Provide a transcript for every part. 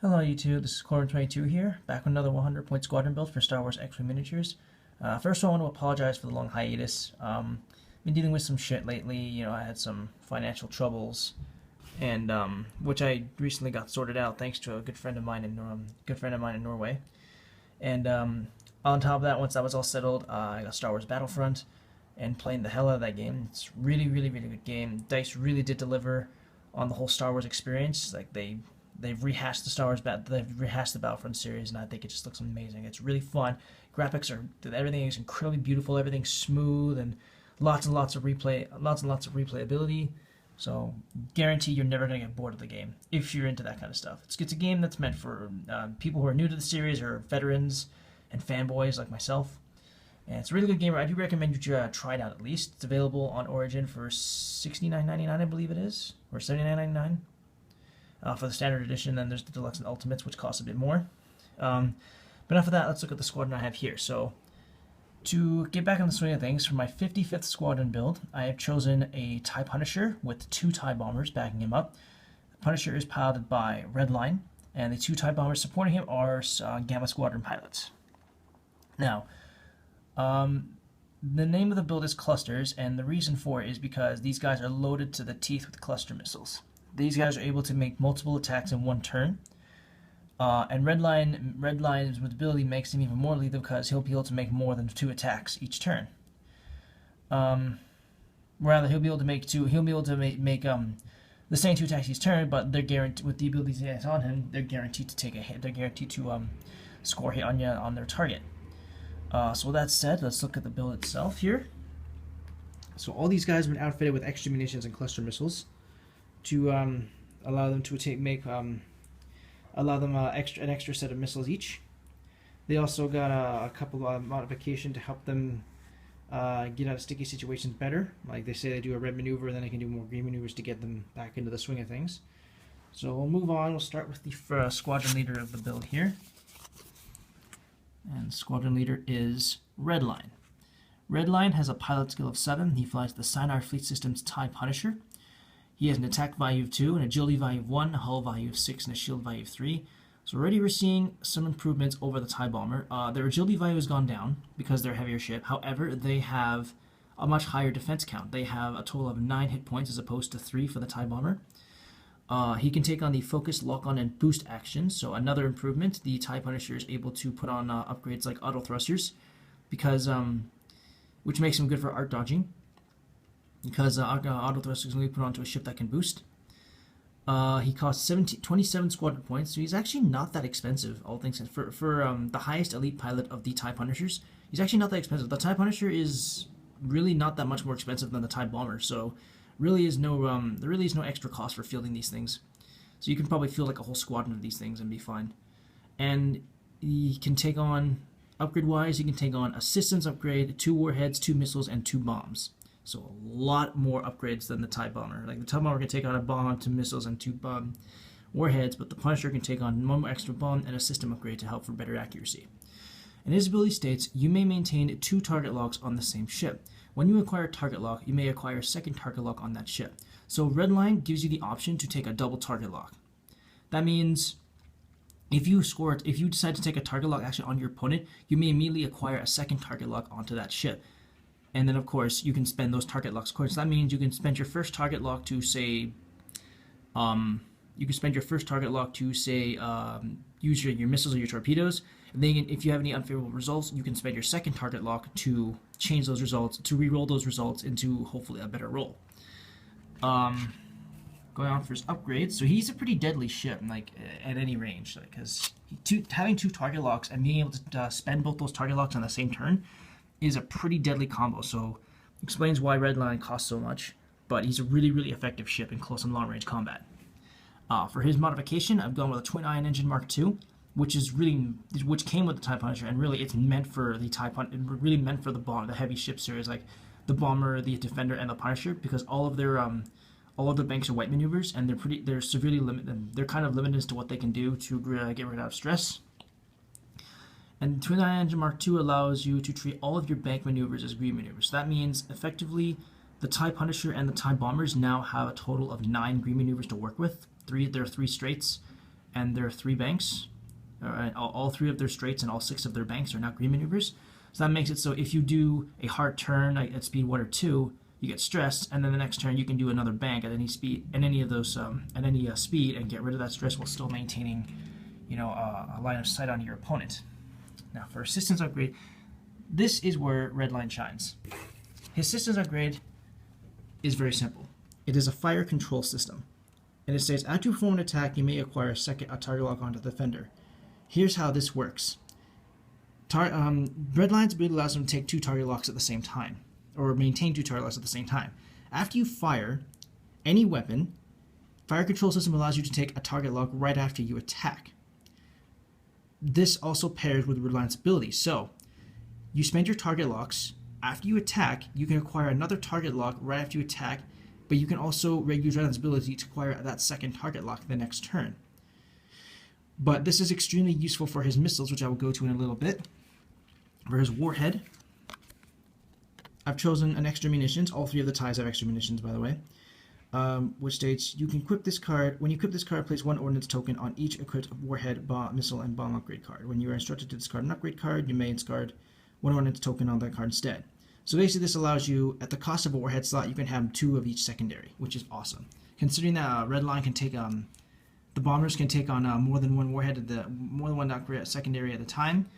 Hello YouTube, this is Squadron 22 here, back with another 100-point squadron build for Star Wars X-Wing Miniatures. First of all, I want to apologize for the long hiatus. Been dealing with some shit lately, I had some financial troubles, and which I recently got sorted out thanks to a good friend of mine in Norway. And on top of that, once that was all settled, I got Star Wars Battlefront and playing the hell out of that game. It's really, really, really good game. DICE really did deliver on the whole Star Wars experience. Like they've rehashed they've rehashed the Battlefront series, and I think it just looks amazing. It's really fun. Everything is incredibly beautiful. Everything's smooth and lots and lots of replayability. So guarantee you're never gonna get bored of the game if you're into that kind of stuff. It's a game that's meant for people who are new to the series or veterans and fanboys like myself. And it's a really good game. I do recommend you try it out at least. It's available on Origin for $69.99, I believe it is, or $79.99. For the standard edition. Then there's the deluxe and ultimates, which cost a bit more. But enough of that. Let's look at the squadron I have here. So to get back in the swing of things, for my 55th squadron build, I have chosen a TIE Punisher with 2 TIE bombers backing him up. The Punisher is piloted by Redline, and the 2 TIE bombers supporting him are Gamma Squadron pilots. Now, the name of the build is Clusters, and the reason for it is because these guys are loaded to the teeth with cluster missiles. These guys are able to make multiple attacks in one turn, and Redline's ability makes him even more lethal because he'll be able to make more than 2 attacks each turn. Rather, he'll be able to make the same 2 attacks each turn, but they're guaranteed with the abilities he has on him. They're guaranteed to take a hit. They're guaranteed to score a hit on their target. So with that said, let's look at the build itself here. So all these guys have been outfitted with extra munitions and cluster missiles to allow them to an extra set of missiles each. They also got a couple of modification to help them get out of sticky situations better. Like they say, they do a red maneuver, then they can do more green maneuvers to get them back into the swing of things. So we'll move on. We'll start with the squadron leader of the build here, and the squadron leader is Redline. Redline has a pilot skill of 7. He flies the Sinar Fleet System's TIE Punisher. He has an attack value of 2, an agility value of 1, a hull value of 6, and a shield value of 3. So already we're seeing some improvements over the TIE Bomber. Their agility value has gone down because they're a heavier ship. However, they have a much higher defense count. They have a total of 9 hit points as opposed to 3 for the TIE Bomber. He can take on the focus, lock-on, and boost actions. So another improvement, the TIE Punisher is able to put on upgrades like auto thrusters, which makes him good for art dodging. Because auto thrusters can be put onto a ship that can boost. He costs 27 squadron points, so he's actually not that expensive, all things considered. For the highest elite pilot of the TIE Punishers, he's actually not that expensive. The TIE Punisher is really not that much more expensive than the TIE Bomber, so there really is no extra cost for fielding these things. So you can probably field like a whole squadron of these things and be fine. And he can take on, upgrade-wise, he can take on a systems upgrade, 2 warheads, 2 missiles, and 2 bombs. So a lot more upgrades than the TIE Bomber. Like the TIE Bomber can take on a bomb, 2 missiles, and 2 warheads, but the Punisher can take on 1 more extra bomb and a system upgrade to help for better accuracy. And his ability states, you may maintain 2 target locks on the same ship. When you acquire a target lock, you may acquire a second target lock on that ship. So Redline gives you the option to take a double target lock. That means if you decide to take a target lock actually on your opponent, you may immediately acquire a second target lock onto that ship. And then, of course, you can spend those target locks. Of course, that means you can spend your first target lock to say, use your missiles or your torpedoes. And then, if you have any unfavorable results, you can spend your second target lock to change those results, to re-roll those results into hopefully a better roll. Going on for his upgrades, so he's a pretty deadly ship, like at any range, because having 2 target locks and being able to spend both those target locks on the same turn is a pretty deadly combo, so explains why Redline costs so much, but he's a really, really effective ship in close and long-range combat. For his modification, I've gone with a twin-ion engine Mark II, which came with the TIE Punisher, and really it's meant for the really meant for the heavy ship series, like the Bomber, the Defender, and the Punisher, because all of their banks are white maneuvers, and they're severely limited. They're kind of limited as to what they can do to get rid of stress. And twin-ion engine Mark II allows you to treat all of your bank maneuvers as green maneuvers. So that means, effectively, the TIE Punisher and the TIE Bombers now have a total of 9 green maneuvers to work with. There are 3 straights, and their 3 banks, all 3 of their straights and all 6 of their banks are now green maneuvers. So that makes it so if you do a hard turn at speed 1 or 2, you get stressed, and then the next turn you can do another bank at any speed, at any of those, at any speed, and get rid of that stress while still maintaining, a line of sight on your opponent. Now for assistance upgrade, this is where Redline shines. His assistance upgrade is very simple. It is a fire control system, and it says after you perform an attack, you may acquire a target lock onto the defender. Here's how this works. Redline's ability allows him to take 2 target locks at the same time, or maintain 2 target locks at the same time. After you fire any weapon, fire control system allows you to take a target lock right after you attack. This also pairs with Redline's ability. So you spend your target locks. After you attack, you can acquire another target lock right after you attack, but you can also use Redline's ability to acquire that second target lock the next turn. But this is extremely useful for his missiles, which I will go to in a little bit. For his warhead, I've chosen an extra munitions. All 3 of the ties have extra munitions, by the way. Which states you can equip this card. When you equip this card, place 1 ordnance token on each equipped warhead, missile, and bomb upgrade card. When you are instructed to discard an upgrade card, you may discard 1 ordnance token on that card instead. So basically, this allows you, at the cost of a warhead slot, you can have 2 of each secondary, which is awesome. Considering that Redline can take, the bombers can take on more than 1 warhead, more than 1 upgrade secondary at a time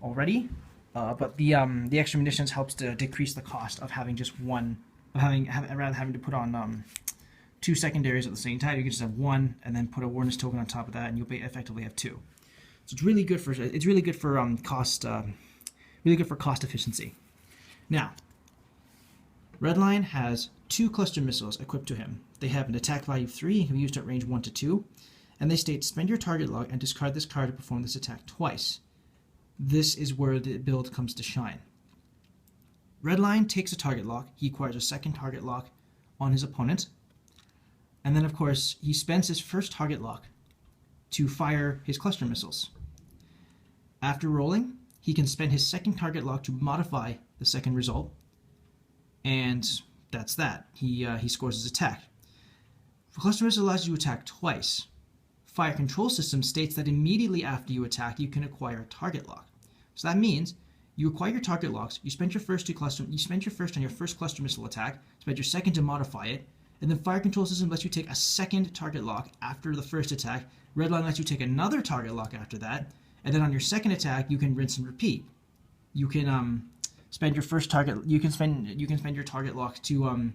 already. But the extra munitions helps to decrease the cost of having just one, rather than having to put on 2 secondaries at the same time. You can just have 1 and then put a awareness token on top of that, and you'll effectively have 2. So it's really good for cost efficiency. Now, Redline has 2 cluster missiles equipped to him. They have an attack value of 3 and can be used at range 1 to 2, and they state spend your target lock and discard this card to perform this attack twice. This is where the build comes to shine. Redline takes a target lock. He acquires a second target lock on his opponent. And then, of course, he spends his first target lock to fire his cluster missiles. After rolling, he can spend his second target lock to modify the second result. And that's that. He scores his attack. Cluster missile allows you to attack twice. Fire control system states that immediately after you attack, you can acquire a target lock. So that means you acquire your target locks, you spend your first on your first cluster missile attack, spend your second to modify it, and then fire control system lets you take a second target lock after the first attack. Redline lets you take another target lock after that, and then on your second attack, you can rinse and repeat. You can spend your first target. You can spend your target lock to with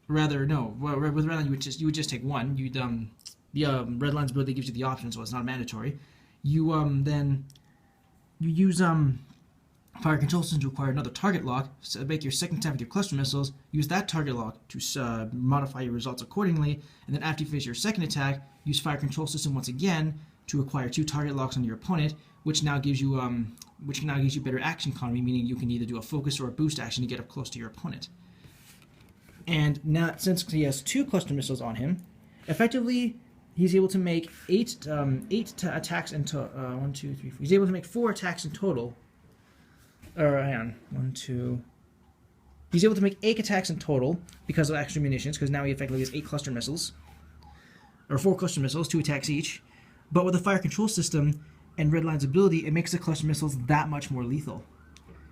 Redline you would just take 1. You'd Redline's ability gives you the option, so it's not mandatory. You then you use fire control system to acquire another target lock. So make your second attack with your cluster missiles. Use that target lock to modify your results accordingly, and then after you finish your second attack, use fire control system once again to acquire 2 target locks on your opponent, which now gives you better action economy, meaning you can either do a focus or a boost action to get up close to your opponent. And now, since he has 2 cluster missiles on him, effectively he's able to make 8 attacks in total. 1, 2, 3, 4. He's able to make 4 attacks in total. Or hang on, 1, 2. He's able to make 8 attacks in total because of extra munitions. Because now he effectively has 8 cluster missiles, or 4 cluster missiles, 2 attacks each. But with the fire control system and Redline's ability, it makes the cluster missiles that much more lethal,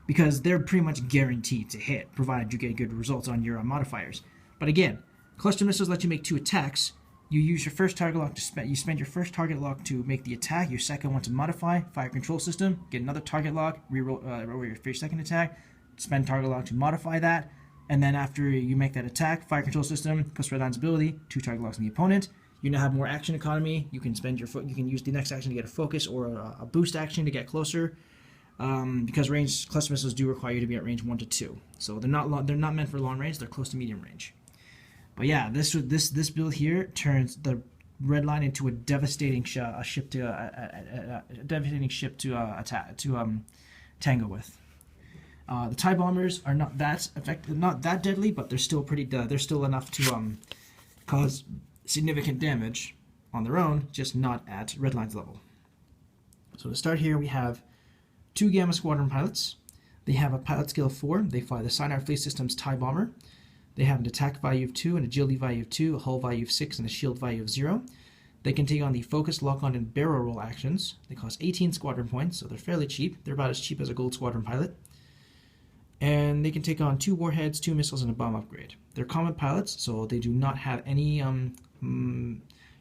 because they're pretty much guaranteed to hit, provided you get good results on your modifiers. But again, cluster missiles let you make 2 attacks. You use your first target lock you spend your first target lock to make the attack, your second one to modify, fire control system, get another target lock, reroll your second attack, spend target lock to modify that, and then after you make that attack, fire control system plus Redline's ability, 2 target locks on the opponent. You now have more action economy. You can you can use the next action to get a focus or a boost action to get closer. Because ranged cluster missiles do require you to be at range 1 to 2, so they're not meant for long range. They're close to medium range. But yeah, this build here turns the Redline into a devastating ship to tango with. The TIE bombers are not that deadly, but they're still they're still enough to cause significant damage on their own, just not at Redline's level. So to start here, we have 2 Gamma Squadron pilots. They have a pilot skill of 4. They fly the Sinar Fleet System's TIE Bomber. They have an attack value of 2, an agility value of 2, a hull value of 6, and a shield value of 0. They can take on the focus, lock-on, and barrel roll actions. They cost 18 squadron points, so they're fairly cheap. They're about as cheap as a gold squadron pilot. And they can take on 2 warheads, 2 missiles, and a bomb upgrade. They're common pilots, so they do not have any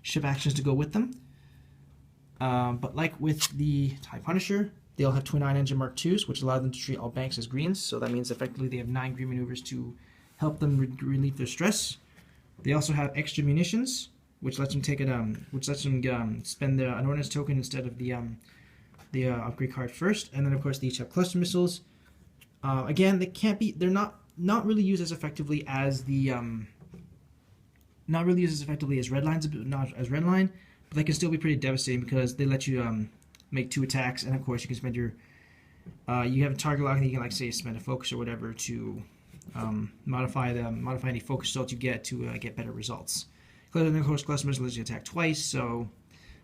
ship actions to go with them. But like with the TIE Punisher, they all have twin ion engine Mark IIs, which allow them to treat all banks as greens. So that means effectively they have 9 green maneuvers to help them relieve their stress. They also have extra munitions, which lets them take it, spend the an ordnance token instead of the upgrade card first. And then of course they each have cluster missiles. Again, they're not really used as effectively as the Redline, but they can still be pretty devastating because they let you make 2 attacks, and of course you can spend your you have a target lock, and you can, like, say, spend a focus or whatever to modify any focus results you get to get better results. And of course, cluster missiles lets you attack twice, so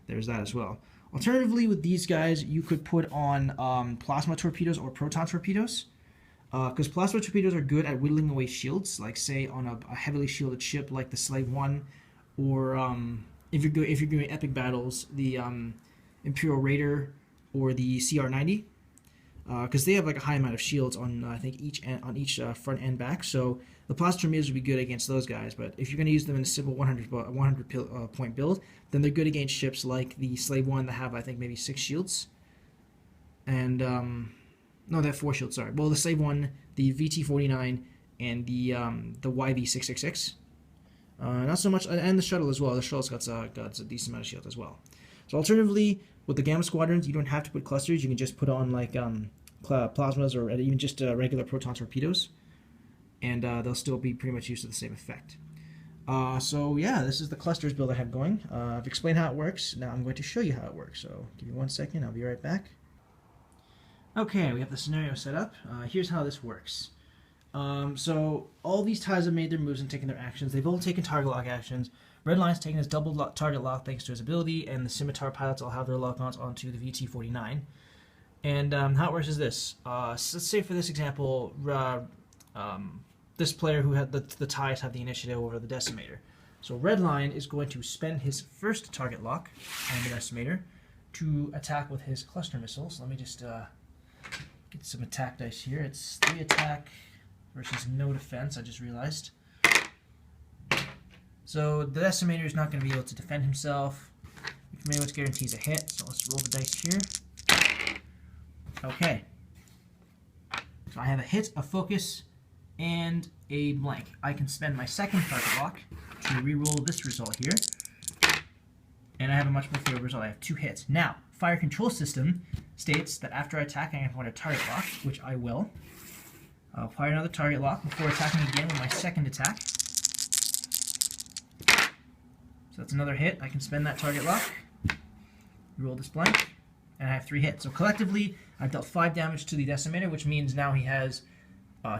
there's that as well. Alternatively, with these guys, you could put on plasma torpedoes or proton torpedoes, because plasma torpedoes are good at whittling away shields, like say on a heavily shielded ship like the Slave One, or if you're doing epic battles, the Imperial Raider or the CR-90, because they have like a high amount of shields on I think each front and back. So the plasma torpedoes would be good against those guys. But if you're going to use them in a simple 100 point build, then they're good against ships like the Slave One that have I think maybe 6 shields, and no, they have 4 shields. Sorry. Well, the Slave One, the VT-49, and the YV-666. Not so much, and the shuttle as well. The shuttle's got a decent amount of shield as well. So alternatively, with the Gamma Squadrons, you don't have to put clusters. You can just put on like plasmas or even just regular proton torpedoes, and they'll still be pretty much used to the same effect. So yeah, this is the clusters build I have going. I've explained how it works. Now I'm going to show you how it works. So give me 1 second. I'll be right back. Okay, we have the scenario set up. Here's how this works. So all these ties have made their moves and taken their actions. They've all taken target lock actions. Redline's taken his double target lock thanks to his ability, and the Scimitar pilots all have their lock-ons onto the VT-49. And how it works is this. Let's say for this example, this player who had the ties have the initiative over the Decimator. So Redline is going to spend his first target lock on the Decimator to attack with his cluster missiles. Let me just get some attack dice here. It's 3 attack versus no defense, I just realized. So the Decimator is not going to be able to defend himself, which pretty much guarantees a hit. So let's roll the dice here. Okay. So I have a hit, a focus, and a blank. I can spend my second target lock to re-roll this result here. And I have a much more favorable result. I have 2 hits. Now, Fire Control System states that after I attack, I can point a target lock, which I will. I'll fire another target lock before attacking again with my second attack. So that's another hit. I can spend that target lock, roll this blank, and I have 3 hits. So collectively, I've dealt 5 damage to the Decimator, which means now he has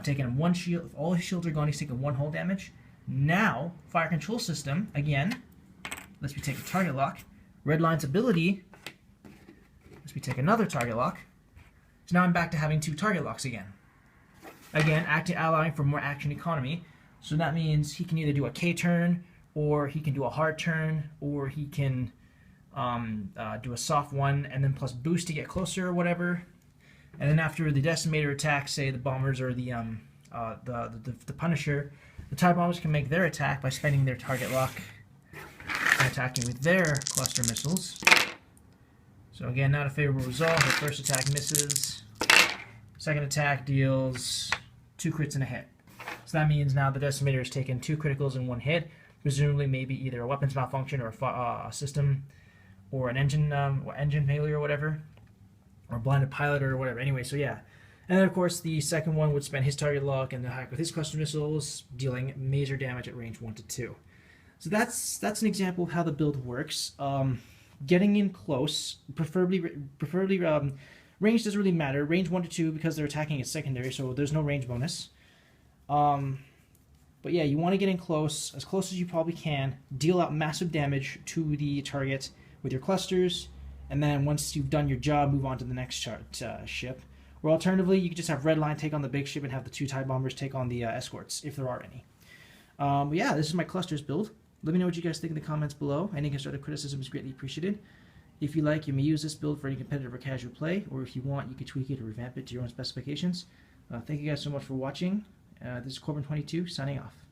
taken 1 shield. If all his shields are gone, he's taken 1 hull damage. Now, Fire Control System, again, lets me take a target lock. Redline's ability lets me take another target lock. So now I'm back to having 2 target locks again. Again, allowing for more action economy. So that means he can either do a K turn, or he can do a hard turn, or he can do a soft one and then plus boost to get closer or whatever. And then after the Decimator attacks, say the bombers or the Punisher, the TIE bombers can make their attack by spending their target lock and attacking with their cluster missiles. So again, not a favorable result. The first attack misses. Second attack deals 2 crits and a hit. So that means now the Decimator has taken 2 criticals and 1 hit. Presumably, maybe either a weapons malfunction or a system, or an engine failure or whatever, or a blinded pilot or whatever. Anyway, so yeah. And then of course the second one would spend his target lock and attack with his cluster missiles, dealing major damage at range 1 to 2. So that's an example of how the build works. Getting in close, preferably range doesn't really matter. Range 1 to 2 because they're attacking at secondary, so there's no range bonus. But yeah, you want to get in close as you probably can, deal out massive damage to the target with your clusters, and then once you've done your job, move on to the next ship. Or alternatively, you could just have Redline take on the big ship and have the 2 TIE bombers take on the escorts, if there are any. But yeah, this is my clusters build. Let me know what you guys think in the comments below. Any constructive criticism is greatly appreciated. If you like, you may use this build for any competitive or casual play, or if you want, you can tweak it or revamp it to your own specifications. Thank you guys so much for watching. This is Corbin22 signing off.